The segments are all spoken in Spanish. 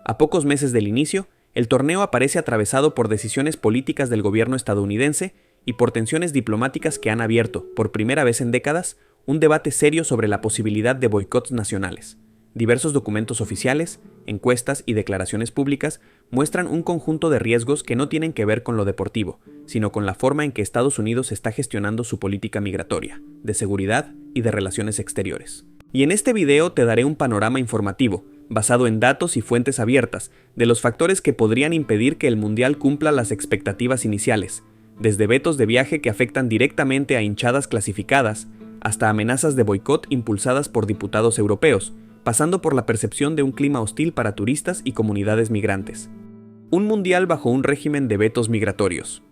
A pocos meses del inicio, el torneo aparece atravesado por decisiones políticas del gobierno estadounidense y por tensiones diplomáticas que han abierto, por primera vez en décadas, un debate serio sobre la posibilidad de boicots nacionales. Diversos documentos oficiales, encuestas y declaraciones públicas muestran un conjunto de riesgos que no tienen que ver con lo deportivo, sino con la forma en que Estados Unidos está gestionando su política migratoria, de seguridad y de relaciones exteriores. Y en este video te daré un panorama informativo, basado en datos y fuentes abiertas, de los factores que podrían impedir que el Mundial cumpla las expectativas iniciales, desde vetos de viaje que afectan directamente a hinchadas clasificadas, hasta amenazas de boicot impulsadas por diputados europeos, pasando por la percepción de un clima hostil para turistas y comunidades migrantes. Un mundial bajo un régimen de vetos migratorios.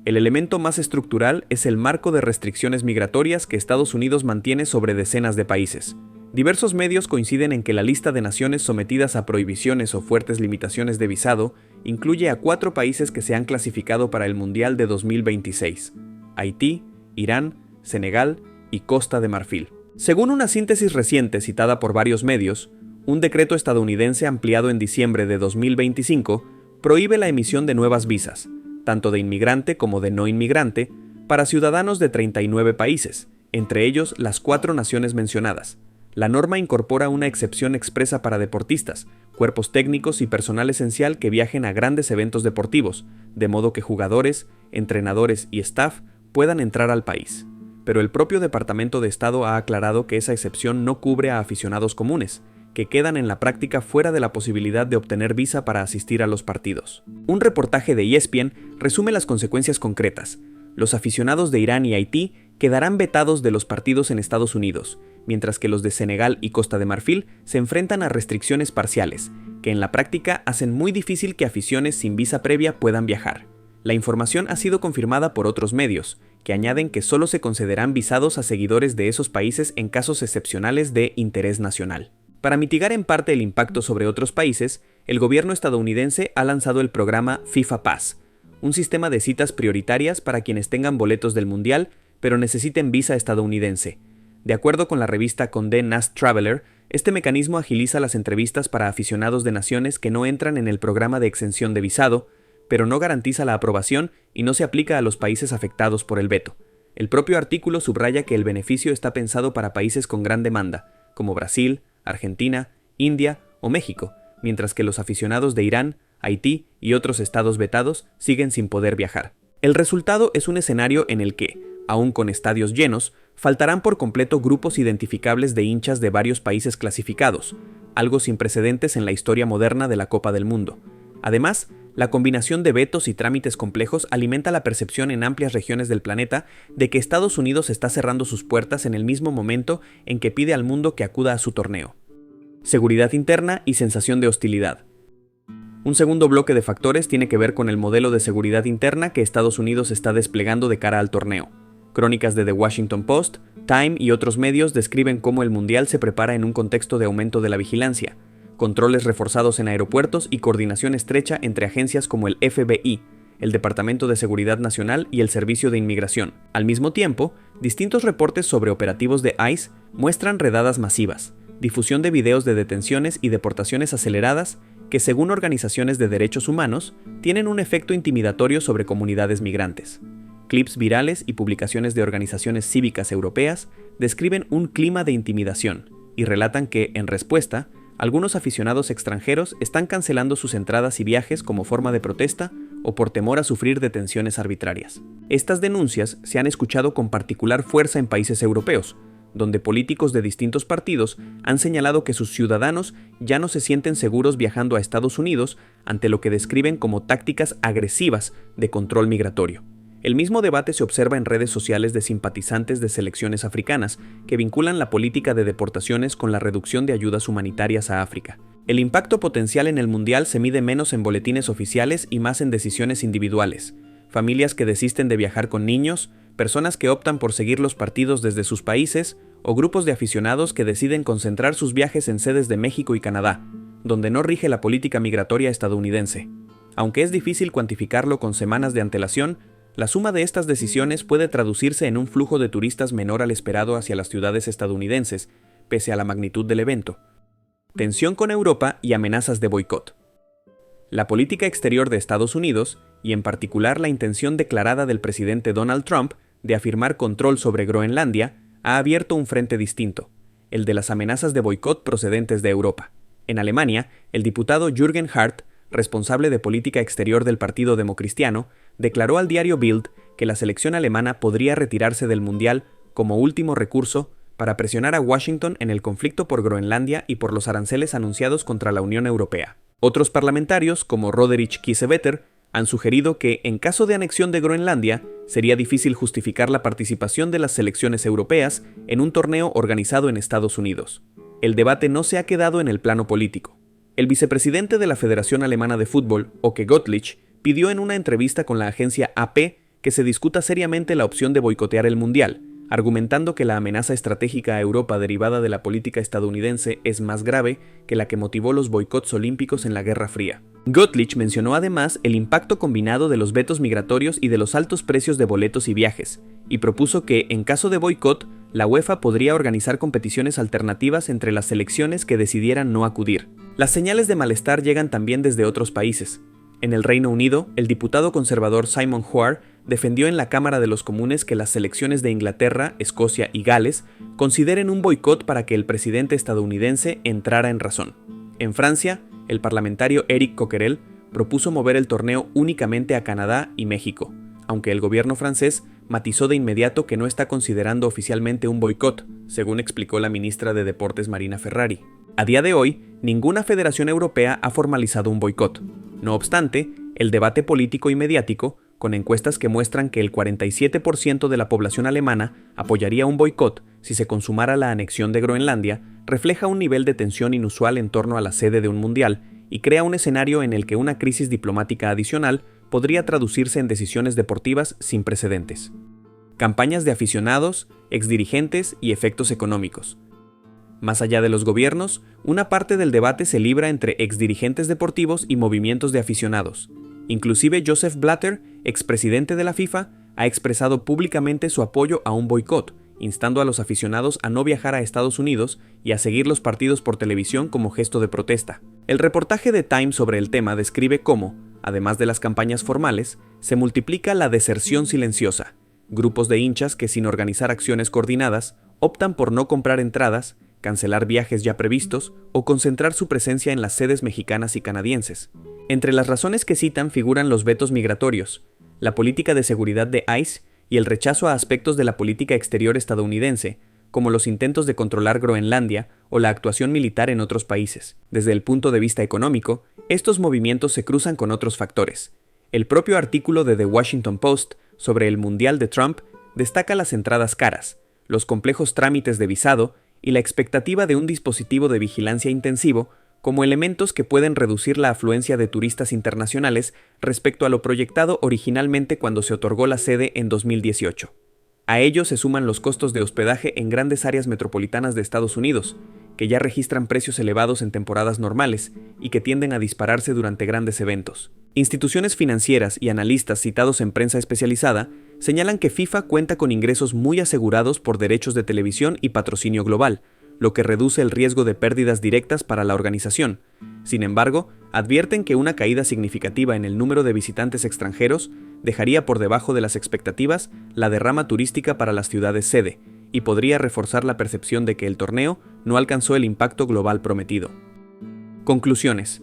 El elemento más estructural es el marco de restricciones migratorias que Estados Unidos mantiene sobre decenas de países. Diversos medios coinciden en que la lista de naciones sometidas a prohibiciones o fuertes limitaciones de visado incluye a 4 países que se han clasificado para el Mundial de 2026: Haití, Irán, Senegal y Costa de Marfil. Según una síntesis reciente citada por varios medios, un decreto estadounidense ampliado en diciembre de 2025 prohíbe la emisión de nuevas visas, tanto de inmigrante como de no inmigrante, para ciudadanos de 39 países, entre ellos las 4 naciones mencionadas. La norma incorpora una excepción expresa para deportistas, cuerpos técnicos y personal esencial que viajen a grandes eventos deportivos, de modo que jugadores, entrenadores y staff puedan entrar al país. Pero el propio Departamento de Estado ha aclarado que esa excepción no cubre a aficionados comunes, que quedan en la práctica fuera de la posibilidad de obtener visa para asistir a los partidos. Un reportaje de ESPN resume las consecuencias concretas. Los aficionados de Irán y Haití quedarán vetados de los partidos en Estados Unidos, mientras que los de Senegal y Costa de Marfil se enfrentan a restricciones parciales, que en la práctica hacen muy difícil que aficiones sin visa previa puedan viajar. La información ha sido confirmada por otros medios, que añaden que solo se concederán visados a seguidores de esos países en casos excepcionales de interés nacional. Para mitigar en parte el impacto sobre otros países, el gobierno estadounidense ha lanzado el programa FIFA Pass, un sistema de citas prioritarias para quienes tengan boletos del Mundial, pero necesiten visa estadounidense. De acuerdo con la revista Condé Nast Traveler, este mecanismo agiliza las entrevistas para aficionados de naciones que no entran en el programa de exención de visado, pero no garantiza la aprobación y no se aplica a los países afectados por el veto. El propio artículo subraya que el beneficio está pensado para países con gran demanda, como Brasil, Argentina, India o México, mientras que los aficionados de Irán, Haití y otros estados vetados siguen sin poder viajar. El resultado es un escenario en el que, aún con estadios llenos, faltarán por completo grupos identificables de hinchas de varios países clasificados, algo sin precedentes en la historia moderna de la Copa del Mundo. Además, la combinación de vetos y trámites complejos alimenta la percepción en amplias regiones del planeta de que Estados Unidos está cerrando sus puertas en el mismo momento en que pide al mundo que acuda a su torneo. Seguridad interna y sensación de hostilidad. Un segundo bloque de factores tiene que ver con el modelo de seguridad interna que Estados Unidos está desplegando de cara al torneo. Crónicas de The Washington Post, Time y otros medios describen cómo el Mundial se prepara en un contexto de aumento de la vigilancia, controles reforzados en aeropuertos y coordinación estrecha entre agencias como el FBI, el Departamento de Seguridad Nacional y el Servicio de Inmigración. Al mismo tiempo, distintos reportes sobre operativos de ICE muestran redadas masivas, difusión de videos de detenciones y deportaciones aceleradas que, según organizaciones de derechos humanos, tienen un efecto intimidatorio sobre comunidades migrantes. Clips virales y publicaciones de organizaciones cívicas europeas describen un clima de intimidación y relatan que, en respuesta, algunos aficionados extranjeros están cancelando sus entradas y viajes como forma de protesta o por temor a sufrir detenciones arbitrarias. Estas denuncias se han escuchado con particular fuerza en países europeos, donde políticos de distintos partidos han señalado que sus ciudadanos ya no se sienten seguros viajando a Estados Unidos ante lo que describen como tácticas agresivas de control migratorio. El mismo debate se observa en redes sociales de simpatizantes de selecciones africanas que vinculan la política de deportaciones con la reducción de ayudas humanitarias a África. El impacto potencial en el Mundial se mide menos en boletines oficiales y más en decisiones individuales. Familias que desisten de viajar con niños, personas que optan por seguir los partidos desde sus países, o grupos de aficionados que deciden concentrar sus viajes en sedes de México y Canadá, donde no rige la política migratoria estadounidense. Aunque es difícil cuantificarlo con semanas de antelación, la suma de estas decisiones puede traducirse en un flujo de turistas menor al esperado hacia las ciudades estadounidenses, pese a la magnitud del evento. tensión con Europa y amenazas de boicot. La política exterior de Estados Unidos, y en particular la intención declarada del presidente Donald Trump de afirmar control sobre Groenlandia, ha abierto un frente distinto, el de las amenazas de boicot procedentes de Europa. En Alemania, el diputado Jürgen Hart, responsable de política exterior del Partido Democristiano, declaró al diario Bild que la selección alemana podría retirarse del Mundial como último recurso para presionar a Washington en el conflicto por Groenlandia y por los aranceles anunciados contra la Unión Europea. Otros parlamentarios, como Roderich Kiesewetter, han sugerido que, en caso de anexión de Groenlandia, sería difícil justificar la participación de las selecciones europeas en un torneo organizado en Estados Unidos. El debate no se ha quedado en el plano político. El vicepresidente de la Federación Alemana de Fútbol, Oke Gottlieb, pidió en una entrevista con la agencia AP que se discuta seriamente la opción de boicotear el Mundial, argumentando que la amenaza estratégica a Europa derivada de la política estadounidense es más grave que la que motivó los boicots olímpicos en la Guerra Fría. Gottlieb mencionó además el impacto combinado de los vetos migratorios y de los altos precios de boletos y viajes, y propuso que, en caso de boicot, la UEFA podría organizar competiciones alternativas entre las selecciones que decidieran no acudir. Las señales de malestar llegan también desde otros países. En el Reino Unido, el diputado conservador Simon Hoare defendió en la Cámara de los Comunes que las selecciones de Inglaterra, Escocia y Gales consideren un boicot para que el presidente estadounidense entrara en razón. En Francia, el parlamentario Éric Coquerel propuso mover el torneo únicamente a Canadá y México, aunque el gobierno francés matizó de inmediato que no está considerando oficialmente un boicot, según explicó la ministra de Deportes Marina Ferrari. A día de hoy, ninguna federación europea ha formalizado un boicot. No obstante, el debate político y mediático, con encuestas que muestran que el 47% de la población alemana apoyaría un boicot si se consumara la anexión de Groenlandia, refleja un nivel de tensión inusual en torno a la sede de un mundial y crea un escenario en el que una crisis diplomática adicional podría traducirse en decisiones deportivas sin precedentes. Campañas de aficionados, exdirigentes y efectos económicos. Más allá de los gobiernos, una parte del debate se libra entre exdirigentes deportivos y movimientos de aficionados. Inclusive Joseph Blatter, expresidente de la FIFA, ha expresado públicamente su apoyo a un boicot, instando a los aficionados a no viajar a Estados Unidos y a seguir los partidos por televisión como gesto de protesta. El reportaje de Time sobre el tema describe cómo, además de las campañas formales, se multiplica la deserción silenciosa, grupos de hinchas que sin organizar acciones coordinadas optan por no comprar entradas, cancelar viajes ya previstos o concentrar su presencia en las sedes mexicanas y canadienses. Entre las razones que citan figuran los vetos migratorios, la política de seguridad de ICE y el rechazo a aspectos de la política exterior estadounidense, como los intentos de controlar Groenlandia o la actuación militar en otros países. Desde el punto de vista económico, estos movimientos se cruzan con otros factores. El propio artículo de The Washington Post sobre el Mundial de Trump destaca las entradas caras, los complejos trámites de visado y la expectativa de un dispositivo de vigilancia intensivo como elementos que pueden reducir la afluencia de turistas internacionales respecto a lo proyectado originalmente cuando se otorgó la sede en 2018. A ello se suman los costos de hospedaje en grandes áreas metropolitanas de Estados Unidos, que ya registran precios elevados en temporadas normales y que tienden a dispararse durante grandes eventos. Instituciones financieras y analistas citados en prensa especializada señalan que FIFA cuenta con ingresos muy asegurados por derechos de televisión y patrocinio global, lo que reduce el riesgo de pérdidas directas para la organización. Sin embargo, advierten que una caída significativa en el número de visitantes extranjeros dejaría por debajo de las expectativas la derrama turística para las ciudades sede, y podría reforzar la percepción de que el torneo no alcanzó el impacto global prometido. Conclusiones.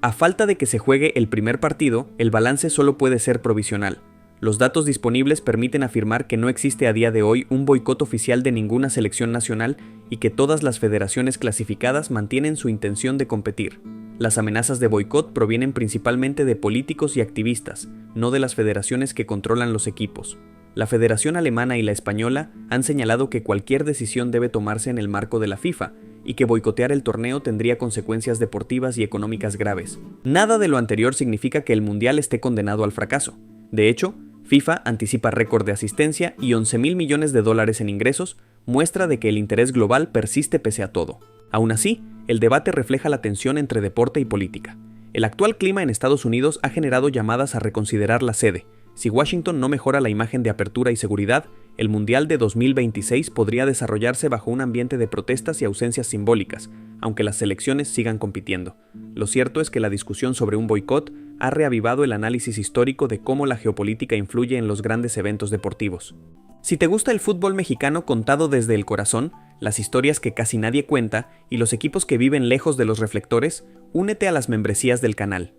A falta de que se juegue el primer partido, el balance solo puede ser provisional. Los datos disponibles permiten afirmar que no existe a día de hoy un boicot oficial de ninguna selección nacional y que todas las federaciones clasificadas mantienen su intención de competir. Las amenazas de boicot provienen principalmente de políticos y activistas, no de las federaciones que controlan los equipos. La Federación Alemana y la Española han señalado que cualquier decisión debe tomarse en el marco de la FIFA y que boicotear el torneo tendría consecuencias deportivas y económicas graves. Nada de lo anterior significa que el Mundial esté condenado al fracaso. De hecho, FIFA anticipa récord de asistencia y 11.000 millones de dólares en ingresos, muestra de que el interés global persiste pese a todo. Aún así, el debate refleja la tensión entre deporte y política. El actual clima en Estados Unidos ha generado llamadas a reconsiderar la sede. Si Washington no mejora la imagen de apertura y seguridad, el Mundial de 2026 podría desarrollarse bajo un ambiente de protestas y ausencias simbólicas, aunque las selecciones sigan compitiendo. Lo cierto es que la discusión sobre un boicot ha reavivado el análisis histórico de cómo la geopolítica influye en los grandes eventos deportivos. Si te gusta el fútbol mexicano contado desde el corazón, las historias que casi nadie cuenta y los equipos que viven lejos de los reflectores, únete a las membresías del canal.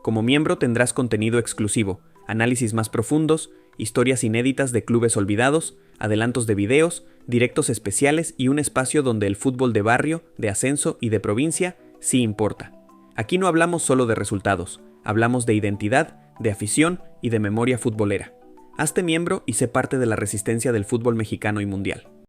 Como miembro tendrás contenido exclusivo, análisis más profundos, historias inéditas de clubes olvidados, adelantos de videos, directos especiales y un espacio donde el fútbol de barrio, de ascenso y de provincia sí importa. Aquí no hablamos solo de resultados, hablamos de identidad, de afición y de memoria futbolera. Hazte miembro y sé parte de la resistencia del fútbol mexicano y mundial.